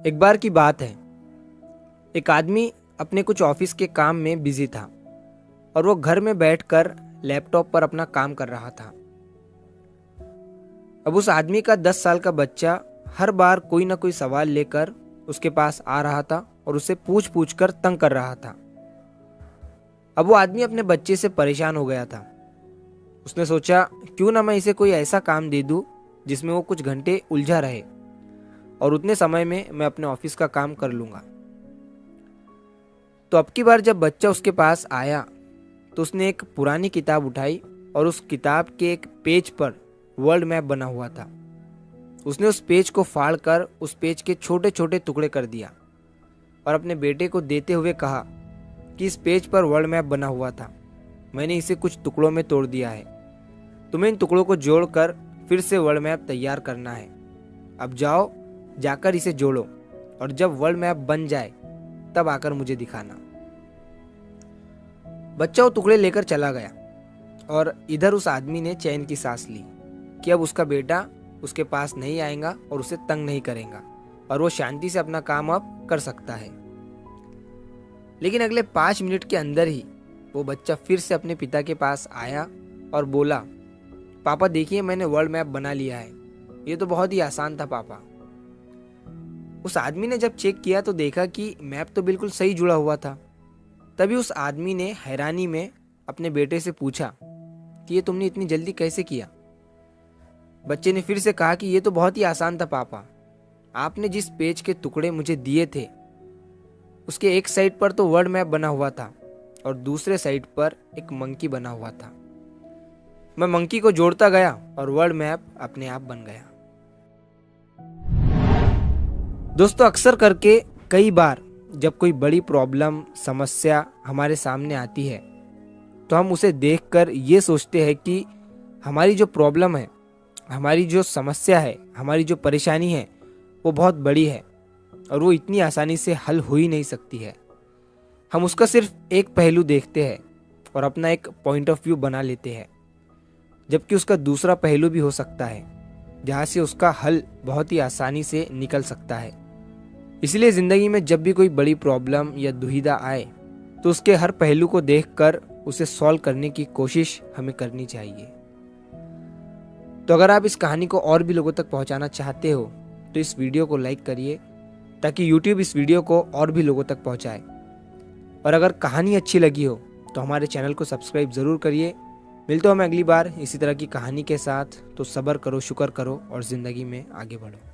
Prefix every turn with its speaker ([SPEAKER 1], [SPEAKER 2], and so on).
[SPEAKER 1] एक बार की बात है, एक आदमी अपने कुछ ऑफिस के काम में बिजी था और वो घर में बैठकर लैपटॉप पर अपना काम कर रहा था। अब उस आदमी का 10 साल का बच्चा हर बार कोई ना कोई सवाल लेकर उसके पास आ रहा था और उसे पूछ पूछ कर तंग कर रहा था। अब वो आदमी अपने बच्चे से परेशान हो गया था। उसने सोचा, क्यों ना मैं इसे कोई ऐसा काम दे दूं जिसमें वो कुछ घंटे उलझा रहे और उतने समय में मैं अपने ऑफिस का काम कर लूंगा। तो अब की बार जब बच्चा उसके पास आया तो उसने एक पुरानी किताब उठाई और उस किताब के एक पेज पर वर्ल्ड मैप बना हुआ था। उसने उस पेज को फाड़ कर उस पेज के छोटे छोटे टुकड़े कर दिया और अपने बेटे को देते हुए कहा कि इस पेज पर वर्ल्ड मैप बना हुआ था, मैंने इसे कुछ टुकड़ों में तोड़ दिया है। तुम्हें इन टुकड़ों को जोड़कर फिर से वर्ल्ड मैप तैयार करना है। अब जाओ, जाकर इसे जोड़ो और जब वर्ल्ड मैप बन जाए तब आकर मुझे दिखाना। बच्चा वो टुकड़े लेकर चला गया और इधर उस आदमी ने चैन की सांस ली कि अब उसका बेटा उसके पास नहीं आएगा और उसे तंग नहीं करेगा और वो शांति से अपना काम अब कर सकता है। लेकिन अगले 5 मिनट के अंदर ही वो बच्चा फिर से अपने पिता के पास आया और बोला, पापा देखिए, मैंने वर्ल्ड मैप बना लिया है, ये तो बहुत ही आसान था पापा। उस आदमी ने जब चेक किया तो देखा कि मैप तो बिल्कुल सही जुड़ा हुआ था। तभी उस आदमी ने हैरानी में अपने बेटे से पूछा कि ये तुमने इतनी जल्दी कैसे किया। बच्चे ने फिर से कहा कि ये तो बहुत ही आसान था पापा, आपने जिस पेज के टुकड़े मुझे दिए थे उसके एक साइड पर तो वर्ल्ड मैप बना हुआ था और दूसरे साइड पर एक मंकी बना हुआ था। मैं मंकी को जोड़ता गया और वर्ल्ड मैप अपने आप बन गया। दोस्तों, अक्सर करके कई बार जब कोई बड़ी प्रॉब्लम, समस्या हमारे सामने आती है तो हम उसे देखकर ये सोचते हैं कि हमारी जो प्रॉब्लम है, हमारी जो समस्या है, हमारी जो परेशानी है वो बहुत बड़ी है और वो इतनी आसानी से हल हो ही नहीं सकती है। हम उसका सिर्फ एक पहलू देखते हैं और अपना एक पॉइंट ऑफ व्यू बना लेते हैं, जबकि उसका दूसरा पहलू भी हो सकता है जहाँ से उसका हल बहुत ही आसानी से निकल सकता है। इसलिए ज़िंदगी में जब भी कोई बड़ी प्रॉब्लम या दुविधा आए तो उसके हर पहलू को देखकर उसे सॉल्व करने की कोशिश हमें करनी चाहिए। तो अगर आप इस कहानी को और भी लोगों तक पहुंचाना चाहते हो तो इस वीडियो को लाइक करिए ताकि YouTube इस वीडियो को और भी लोगों तक पहुंचाए। और अगर कहानी अच्छी लगी हो तो हमारे चैनल को सब्सक्राइब ज़रूर करिए। मिलते हो हम अगली बार इसी तरह की कहानी के साथ। तो सब्र करो, शुक्र करो और ज़िंदगी में आगे बढ़ो।